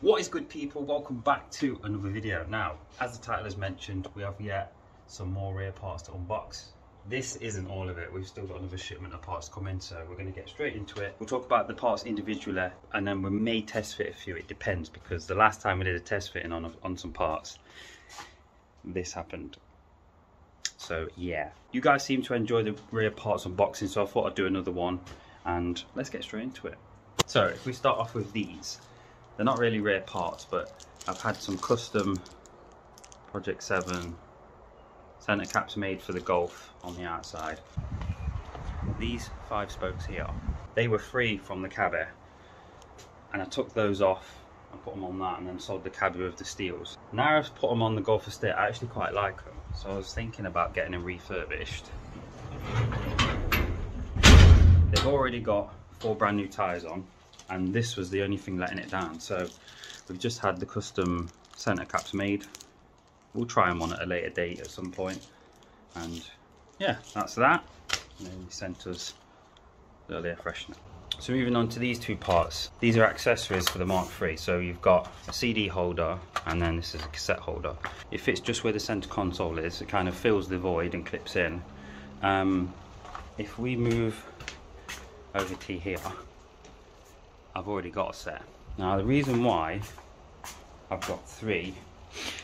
What is good, people? Welcome back to another video. Now, as the title has mentioned, we have yet some more rear parts to unbox. This isn't all of it. We've still got another shipment of parts coming, so we're going to get straight into it. We'll talk about the parts individually, and then we may test fit a few. It depends, because the last time we did a test fitting on some parts, this happened. So yeah, you guys seem to enjoy the rear parts unboxing, so I thought I'd do another one, and let's get straight into it. So if we start off with these, they're not really rear parts, but I've had some custom Project 7 center caps made for the Golf on the outside. These 5 spokes here, they were free from the cabby, and I took those off and put them on that, and then sold the cabby with the steels. Now I've put them on the Golf Estate, I actually quite like them, so I was thinking about getting them refurbished. They've already got 4 brand new tyres on, and this was the only thing letting it down. So we've just had the custom center caps made. We'll try them on at a later date at some point, and yeah, that's that. And then he sent us a little air freshener. So moving on to these 2 parts, these are accessories for the Mark III. So you've got a CD holder, and then this is a cassette holder. It fits just where the center console is. It kind of fills the void and clips in. If we move over to here, I've already got a set. Now the reason why I've got 3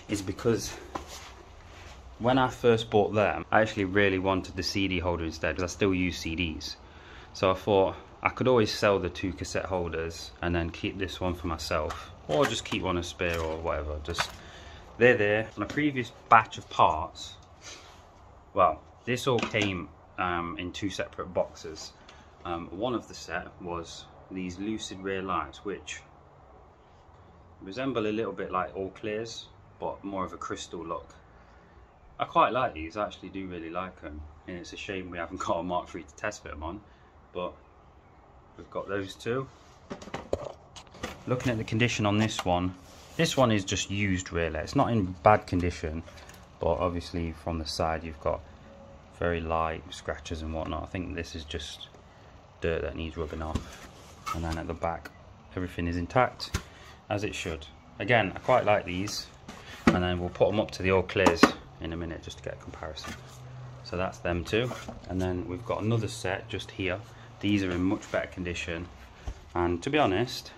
is because when I first bought them, I actually really wanted the CD holder instead, because I still use CDs. So I thought I could always sell the 2 cassette holders and then keep this one for myself, or just keep one as spare or whatever. Just they're there. On a previous batch of parts, well, this all came in 2 separate boxes. One of the set was these lucid rear lights, which resemble a little bit like all clears, but more of a crystal look. I quite like these. I actually do really like them, and it's a shame we haven't got a Mark III to test fit them on, but we've got those 2. Looking at the condition on this one is just used really. It's not in bad condition, but obviously from the side you've got very light scratches and whatnot. I think this is just dirt that needs rubbing off. And then at the back, everything is intact, as it should. Again, I quite like these, and then we'll put them up to the all clears in a minute just to get a comparison. So that's them 2, and then we've got another set just here. These are in much better condition, and to be honest,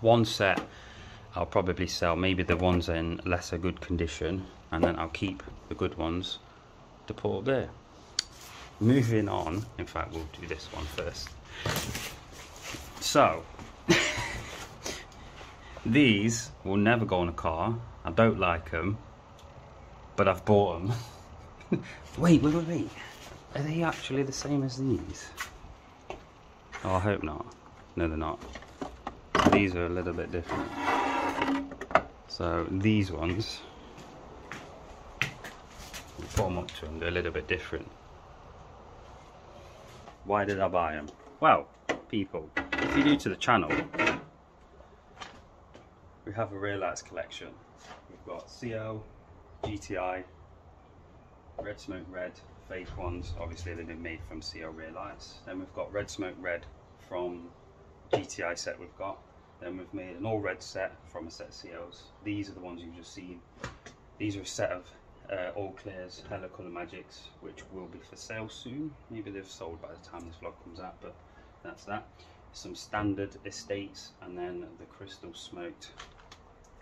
one set I'll probably sell. Maybe the ones in lesser good condition, and then I'll keep the good ones to put up there. Moving on, in fact we'll do this one first. So, these will never go on a car. I don't like them, but I've bought them. Wait. Are they actually the same as these? Oh, I hope not. No, they're not. These are a little bit different. So, these ones, we'll put them up to them, they're a little bit different. Why did I buy them? Well, people, if you're new to the channel, we have a rear lights collection. We've got CO, GTI, Red Smoke Red, fake ones. Obviously they've been made from CO rear lights. Then we've got Red Smoke Red from GTI set we've got. Then we've made an all red set from a set of COs. These are the ones you've just seen. These are a set of all clears, Hello Colour Magics, which will be for sale soon. Maybe they've sold by the time this vlog comes out, but that's that. Some standard estates, and then the crystal smoked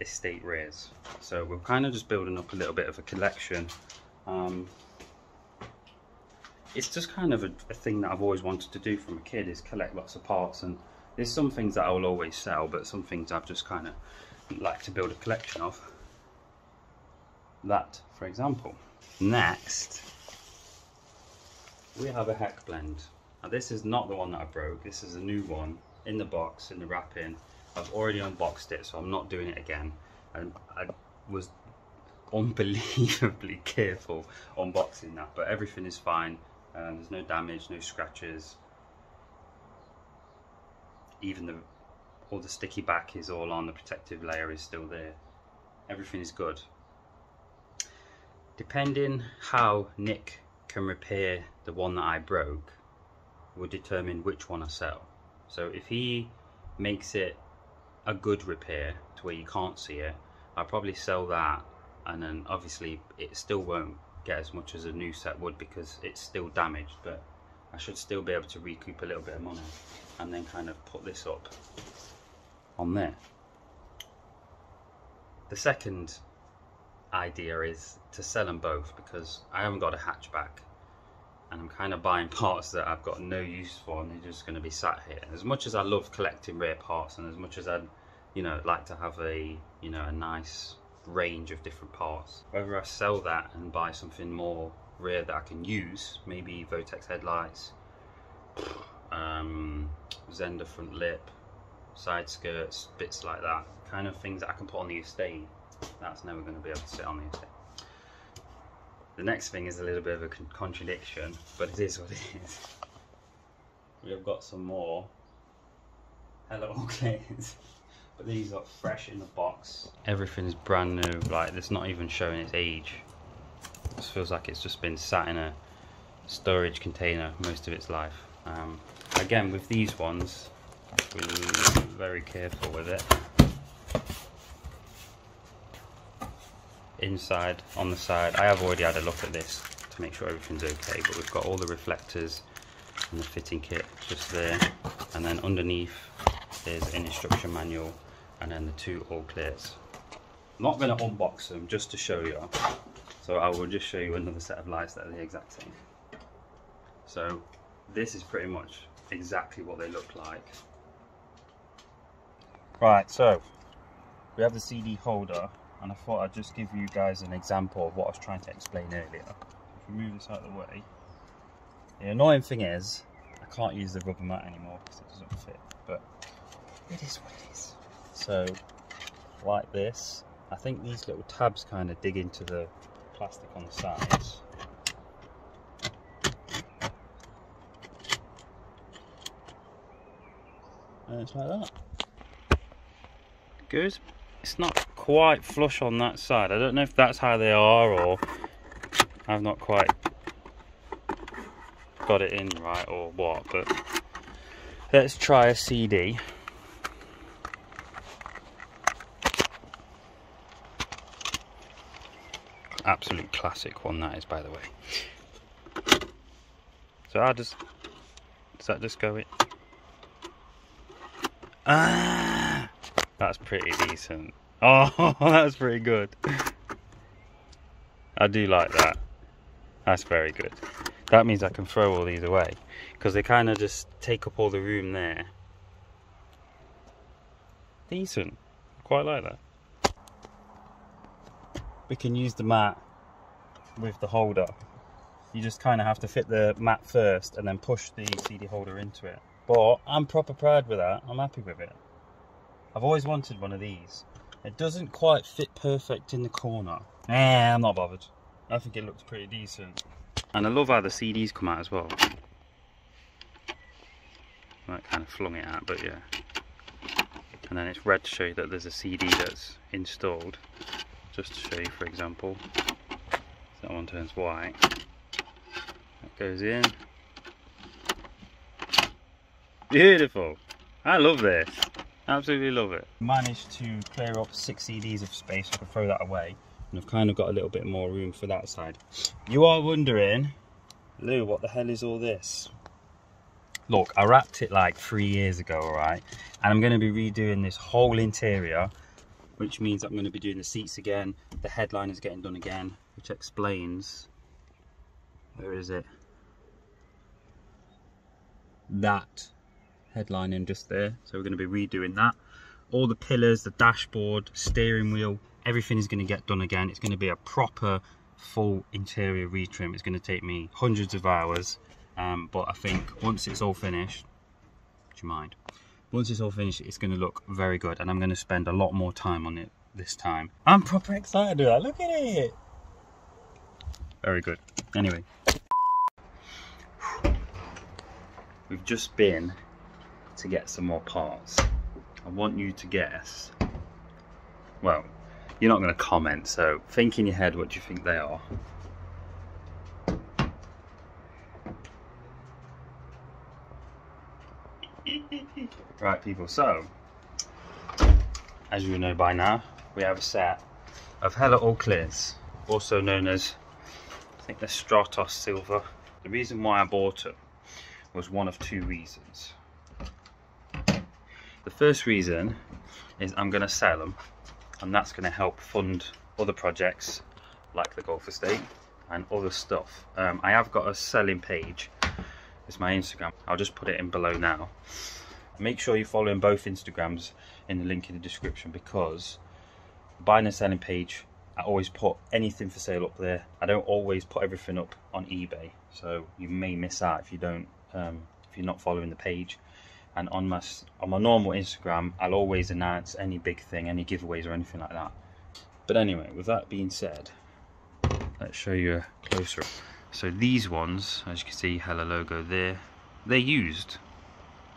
estate rears. So we're kind of just building up a little bit of a collection. It's just kind of a thing that I've always wanted to do from a kid, is collect lots of parts, and there's some things that I will always sell, but some things I've just kind of like to build a collection of. That, for example. Next, we have a Heck blend. Now this is not the one that I broke, this is a new one in the box, in the wrapping. I've already unboxed it, so I'm not doing it again. And I was unbelievably careful unboxing that, but everything is fine. There's no damage, no scratches. Even all the sticky back is all on, the protective layer is still there. Everything is good. Depending how Nick can repair the one that I broke will determine which one I sell. So if he makes it a good repair to where you can't see it, I'll probably sell that, and then obviously it still won't get as much as a new set would because it's still damaged, but I should still be able to recoup a little bit of money and then kind of put this up on there. The second idea is to sell them both because I haven't got a hatchback and I'm kind of buying parts that I've got no use for and they're just going to be sat here. As much as I love collecting rare parts and as much as I'd, you know, like to have a, you know, a nice range of different parts, whether I sell that and buy something more rare that I can use, maybe Votex headlights, Zender front lip, side skirts, bits like that, kind of things that I can put on the estate, that's never going to be able to sit on the estate. The next thing is a little bit of a contradiction, but it is what it is. We have got some more Hello Clears, but these are fresh in the box. Everything is brand new, like it's not even showing its age. It feels like it's just been sat in a storage container most of its life. Again, with these ones, we're very careful with it. Inside, on the side, I have already had a look at this to make sure everything's okay, but we've got all the reflectors and the fitting kit just there, and then underneath there's an instruction manual and then the 2 all clears. I'm not going to unbox them, just to show you, so I will just show you another set of lights that are the exact same. So this is pretty much exactly what they look like. Right, so we have the CD holder, and I thought I'd just give you guys an example of what I was trying to explain earlier. If we move this out of the way, the annoying thing is I can't use the rubber mat anymore because it doesn't fit, but it is what it is. So like this, I think these little tabs kind of dig into the plastic on the sides. And it's like that. Good. It's not quite flush on that side. I don't know if that's how they are or I've not quite got it in right or what, but let's try a CD. Absolute classic one that is, by the way. So how does that just go in? Ah, that's pretty decent. Oh, that's pretty good. I do like that. That's very good. That means I can throw all these away because they kind of just take up all the room there. Decent. Quite like that. We can use the mat with the holder. You just kind of have to fit the mat first and then push the CD holder into it. But I'm proper proud with that. I'm happy with it. I've always wanted one of these. It doesn't quite fit perfect in the corner. I'm not bothered. I think it looks pretty decent. And I love how the CDs come out as well. That kind of flung it out, but yeah. And then it's red to show you that there's a CD that's installed. Just to show you, for example. That one turns white. That goes in. Beautiful. I love this. Absolutely love it. Managed to clear up 6 CDs of space. I can throw that away. And I've kind of got a little bit more room for that side. You are wondering, Lou, what the hell is all this? Look, I wrapped it like 3 years ago, alright? And I'm going to be redoing this whole interior, which means I'm going to be doing the seats again. The headline is getting done again, which explains, where is it? That headline in just there. So we're going to be redoing that. All the pillars, the dashboard, steering wheel, everything is going to get done again. It's going to be a proper full interior retrim. It's going to take me hundreds of hours, but I think once it's all finished, do you mind? Once it's all finished, it's going to look very good, and I'm going to spend a lot more time on it this time. I'm proper excited about it. Look at it. Very good. Anyway, we've just been to get some more parts. I want you to guess. Well, you're not going to comment, so think in your head what you think they are. Right, people, so as you know by now, we have a set of Hella All Clears, also known as, I think, the Stratos Silver. The reason why I bought them was one of two reasons. The first reason is I'm going to sell them, and that's going to help fund other projects like the golf estate and other stuff. I have got a selling page. It's my Instagram. I'll just put it in below now. Make sure you're following both Instagrams in the link in the description, because buying and selling page, I always put anything for sale up there. I don't always put everything up on eBay, so you may miss out if you don't, if you're not following the page. And on my normal Instagram, I'll always announce any big thing, any giveaways or anything like that. But anyway, with that being said, let's show you a closer. So these ones, as you can see, Hella logo there, they're used,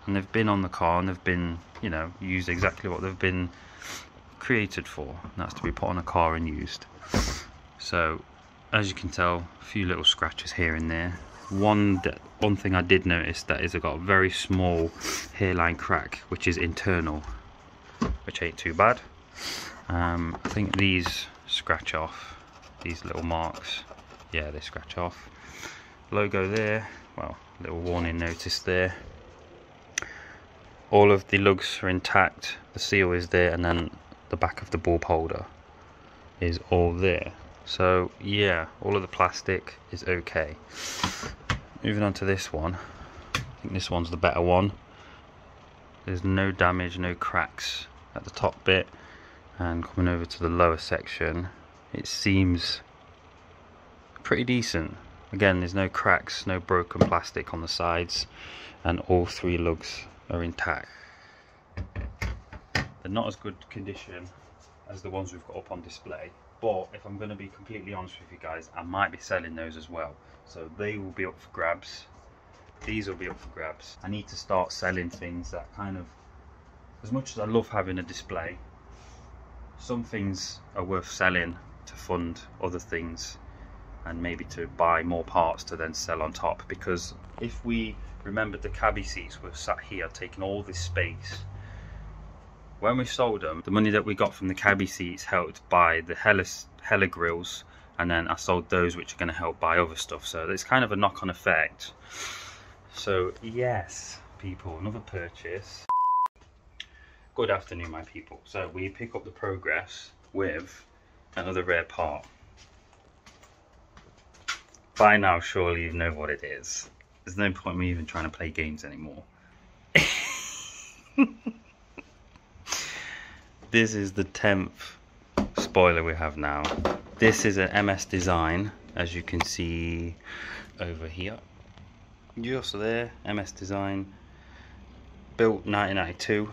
and they've been on the car, and they've been, you know, used exactly what they've been created for, and that's to be put on a car and used. So as you can tell, a few little scratches here and there. One thing I did notice, that is, I've got a very small hairline crack, which is internal, which ain't too bad. I think these scratch off, these little marks, yeah, they scratch off. Logo there, well, little warning notice there. All of the lugs are intact, the seal is there, and then the back of the bulb holder is all there. So yeah, all of the plastic is okay. Moving on to this one, I think this one's the better one. There's no damage, no cracks at the top bit, and coming over to the lower section, it seems pretty decent. Again, there's no cracks, no broken plastic on the sides, and all three lugs are intact. They're not as good condition as the ones we've got up on display, but if I'm going to be completely honest with you guys, I might be selling those as well. So they will be up for grabs. These will be up for grabs. I need to start selling things that kind of, as much as I love having a display, some things are worth selling to fund other things, and maybe to buy more parts to then sell on top. Because if we remember, the cabbie seats were sat here taking all this space. When we sold them, the money that we got from the cabbie seats helped buy the Hella grills, and then I sold those, which are going to help buy other stuff. So it's kind of a knock-on effect. So yes, people, another purchase. Good afternoon, my people. So we pick up the progress with another rare part. By now, surely you know what it is. There's no point in me even trying to play games anymore. This is the 10th spoiler we have now. This is an MS Design, as you can see over here. Just there, MS Design, built 1992.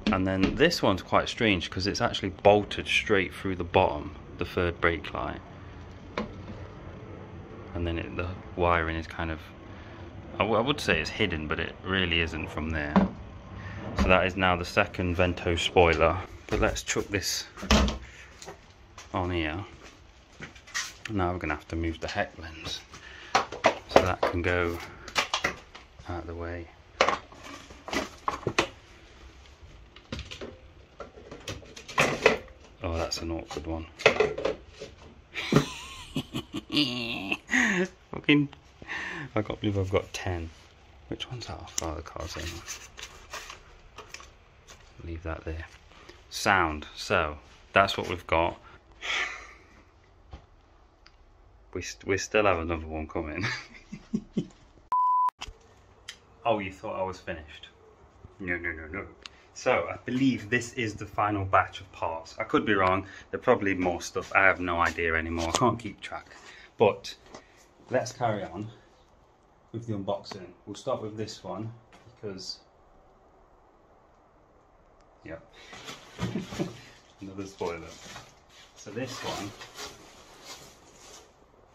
And then this one's quite strange because it's actually bolted straight through the bottom, the third brake light. And then the wiring is kind of, I would say it's hidden, but it really isn't from there. So that is now the second Vento spoiler. But let's chuck this on here. Now we're going to have to move the heck lens, so that can go out of the way. Oh, that's an awkward one. Fucking, I can't believe I've got 10. Which one's off? Oh, the car's in. Leave that there. Sound. So that's what we've got. We still have another one coming. Oh, you thought I was finished? No, no, no, no. So I believe this is the final batch of parts. I could be wrong. There's probably more stuff. I have no idea anymore. I can't keep track. But let's carry on with the unboxing. We'll start with this one because, yeah, another spoiler. So this one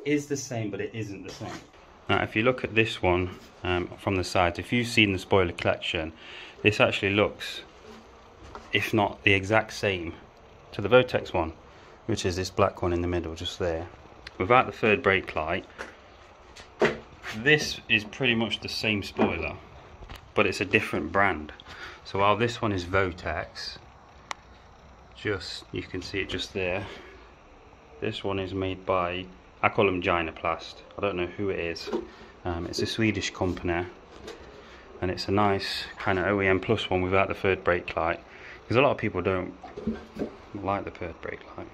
is the same, but it isn't the same. Now, if you look at this one from the side, if you've seen the spoiler collection, this actually looks, if not the exact same, to the Votex one, which is this black one in the middle, just there. Without the third brake light, this is pretty much the same spoiler, but it's a different brand. So while this one is Votex, just, you can see it just there. This one is made by, I call them Gynoplast. I don't know who it is. It's a Swedish company, and it's a nice kind of OEM plus one without the third brake light, because a lot of people don't like the third brake light.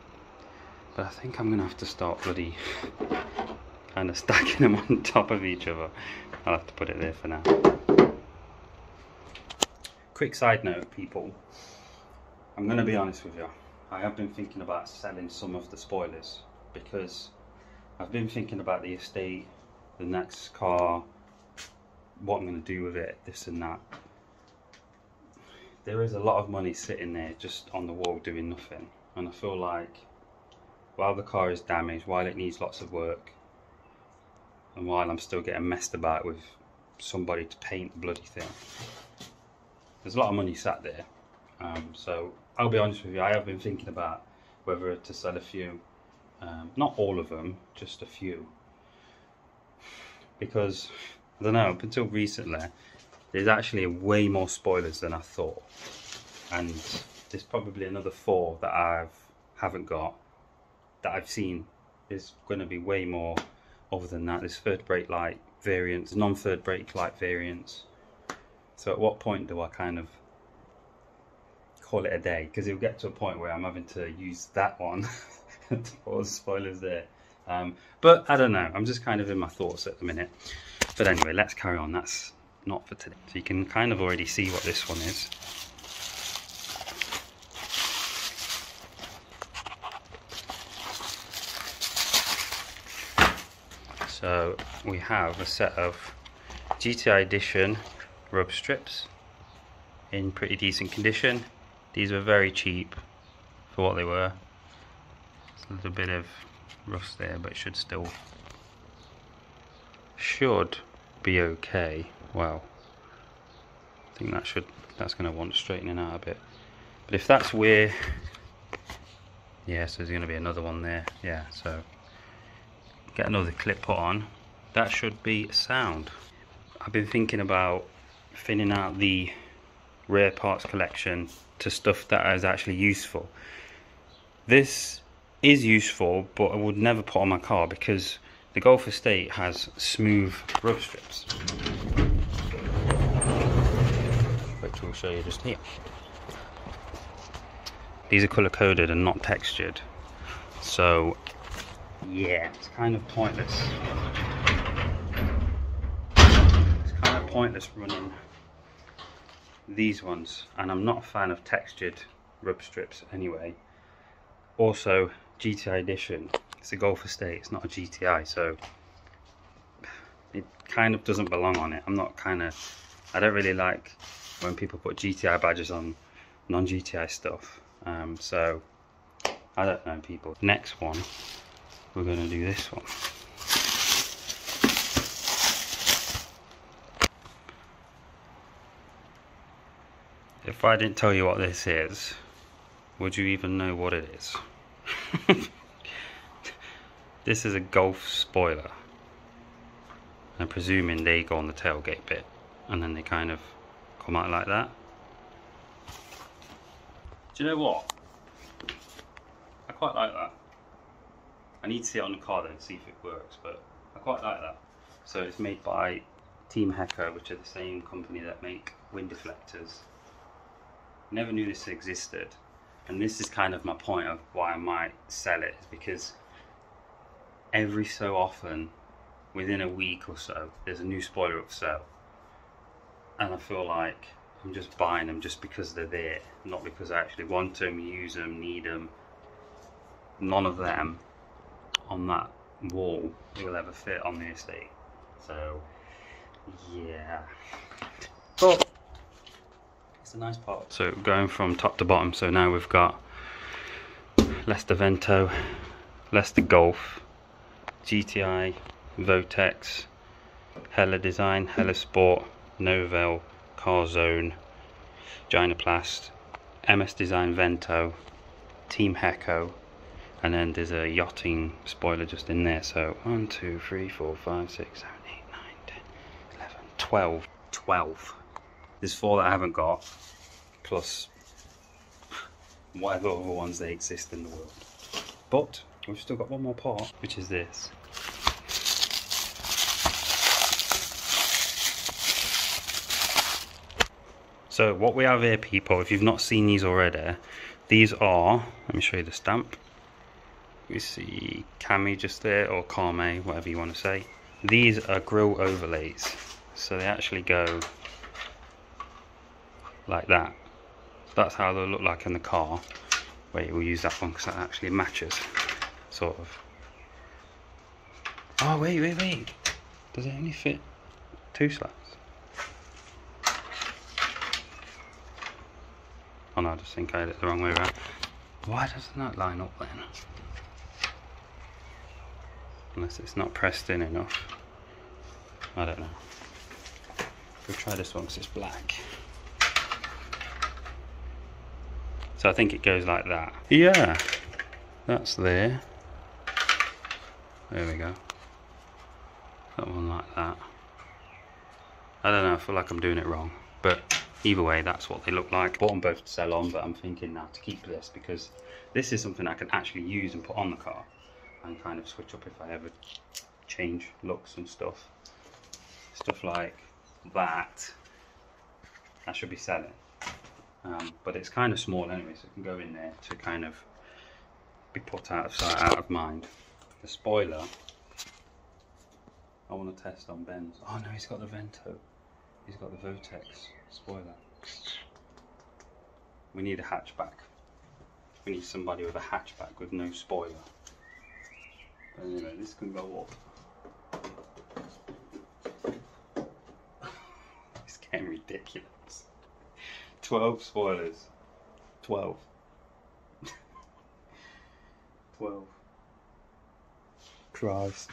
But I think I'm gonna have to start bloody kind of stacking them on top of each other. I'll have to put it there for now. Quick side note, people, I'm gonna be honest with you. I have been thinking about selling some of the spoilers, because I've been thinking about the estate, the next car, what I'm going to do with it, this and that. There is a lot of money sitting there just on the wall doing nothing, and I feel like while the car is damaged, while it needs lots of work, and while I'm still getting messed about with somebody to paint the bloody thing, there's a lot of money sat there. So I'll be honest with you, I have been thinking about whether to sell a few, not all of them, just a few, because I don't know, up until recently there's actually way more spoilers than I thought, and there's probably another 4 that I haven't got, that I've seen. There's going to be way more other than that. There's third brake light variants, non-third brake light variants. So at what point do I kind of call it a day? Because it'll get to a point where I'm having to use that one to put spoilers there. But I don't know, I'm just kind of in my thoughts at the minute. But anyway, let's carry on. That's not for today. So you can kind of already see what this one is. So we have a set of GTI Edition rub strips in pretty decent condition. These were very cheap for what they were. There's a little bit of rust there, but it should be okay. Well, I think that's going to want straightening out a bit. But if that's where, yeah, so there's going to be another one there. Yeah, so get another clip put on. That should be sound. I've been thinking about thinning out the rare parts collection to stuff that is actually useful. This is useful, but I would never put on my car because the Golf Estate has smooth rub strips, which we'll show you just here. These are colour coded and not textured, so yeah, it's kind of pointless. It's kind of pointless running these ones, and I'm not a fan of textured rub strips anyway. Also, GTI Edition, it's a Golf Estate, it's not a GTI, so it kind of doesn't belong on it. I don't really like when people put GTI badges on non-GTI stuff. So I don't know, people. Next one, we're going to do this one. If I didn't tell you what this is, would you even know what it is? This is a Golf spoiler. I'm presuming they go on the tailgate bit and then they kind of come out like that. Do you know what? I quite like that. I need to see it on the car then, see if it works, but I quite like that. So it's made by Team Heko, which are the same company that make wind deflectors. Never knew this existed, and this is kind of my point of why I might sell it, is because every so often, within a week or so, there's a new spoiler up for sale, and I feel like I'm just buying them just because they're there, not because I actually want them, use them, need them. None of them on that wall will ever fit on the estate, so yeah, but it's a nice part. So going from top to bottom, so now we've got Leicester Vento, Leicester Golf, GTI, Votex, Hella Design, Hella Sport, Novell, Carzone, Gynoplast, MS Design Vento, Team Heko, and then there's a yachting spoiler just in there. So 1, 2, 3, 4, 5, 6, 7, 8, 9, 10, 11, 12. There's 4 that I haven't got, plus whatever other ones they exist in the world. But we've still got one more part, which is this. So what we have here, people, if you've not seen these already, these are, let me show you the stamp. We see Cami just there, or Carme, whatever you want to say. These are grill overlays, so they actually go like that. That's how they'll look like in the car. Wait, we'll use that one because that actually matches, sort of. Oh, wait. Does it only fit 2 slats? Oh no, I just think I had it the wrong way around. Why doesn't that line up then? Unless it's not pressed in enough. I don't know. We'll try this one because it's black. So I think it goes like that. Yeah, that's there. There we go. That one like that. I don't know, I feel like I'm doing it wrong. But either way, that's what they look like. Bought them both to sell on, but I'm thinking now to keep this because this is something I can actually use and put on the car and kind of switch up if I ever change looks and stuff. Stuff like that, I should be selling. But it's kind of small anyway, so it can go in there to kind of be put out of sight, out of mind. The spoiler, I want to test on Ben's. Oh no, he's got the Vento. He's got the Vortex spoiler. We need a hatchback. We need somebody with a hatchback with no spoiler. But anyway, this can go up. It's getting ridiculous. 12 spoilers. 12. 12. Christ.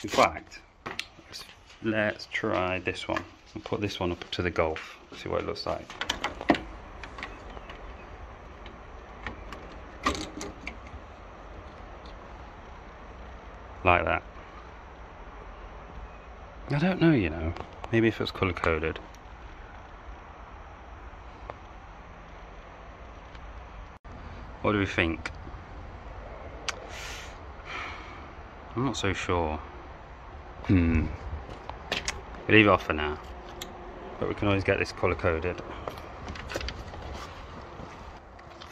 In fact, let's try this one. I'll put this one up to the Golf. See what it looks like. Like that. I don't know, you know. Maybe if it's colour coded. What do we think? I'm not so sure. We'll leave it off for now. But we can always get this colour coded.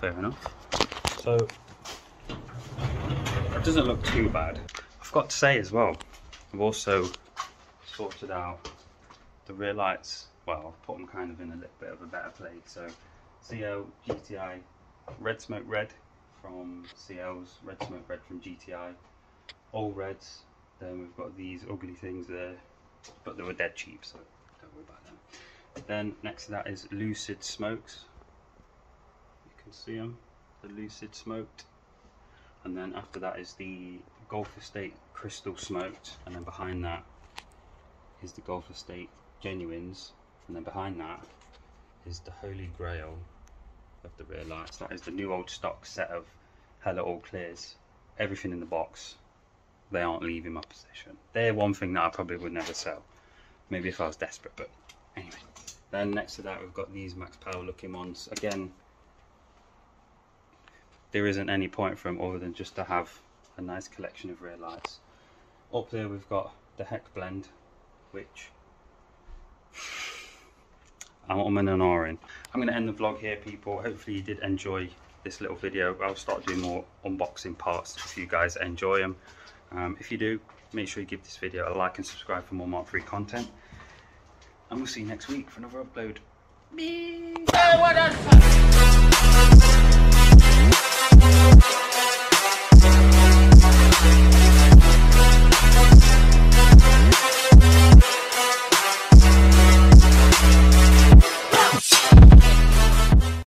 Fair enough. So, it doesn't look too bad. I forgot to say as well, I've also sorted out the rear lights. Well, I've put them kind of in a little bit of a better place. So, CL, GTI, Red Smoke Red from CL's, Red Smoke Red from GTI, all reds. Then we've got these ugly things there, but they were dead cheap, so don't worry about them. Then next to that is Lucid Smokes. You can see them, the Lucid Smoked. And then after that is the Golf Estate Crystal Smoked, and then behind that is the Golf Estate Genuines, and then behind that is the Holy Grail of the rear lights. That is the new old stock set of Hella All Clears. Everything in the box. They aren't leaving my possession. They're one thing that I probably would never sell. Maybe if I was desperate, but anyway. Then next to that we've got these Max Power looking ones. Again, there isn't any point for them other than just to have a nice collection of rear lights. Up there we've got the Heck Blend, which I'm in an R in. I'm going to end the vlog here, people. Hopefully you did enjoy this little video. I'll start doing more unboxing parts if you guys enjoy them. If you do, make sure you give this video a like and subscribe for more Mark III content. And we'll see you next week for another upload. Bye.